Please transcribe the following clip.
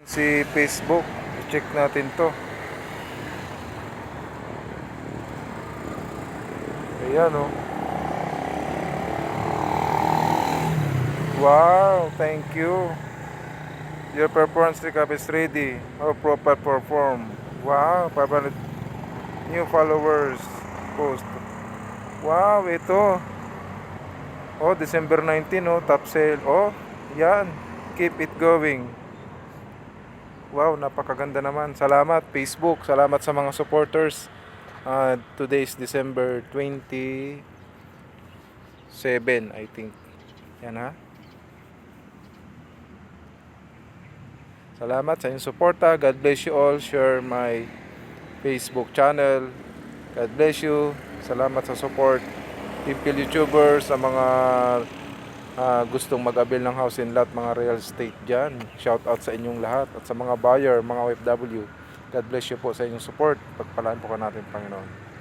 Si Facebook, i-check natin to. Ayan oh. Wow, thank you. Your performance recap is ready. How profile perform. Wow, 500 new followers post. Wow, ito. Oh, December 19, oh, top sale. Oh, yan. Keep it going. Wow, napakaganda naman. Salamat Facebook. Salamat sa mga supporters. Today is December 27, I think. Yan ha. Salamat sa inyong suporta. God bless you all. Share my Facebook channel. God bless you. Salamat sa support. Typical YouTubers, sa mga gustong mag-avail ng house and lot, mga real estate dyan. Shout out sa inyong lahat. At sa mga buyer, mga OFW. God bless you po sa inyong support. Pagpalaan po ka natin, Panginoon.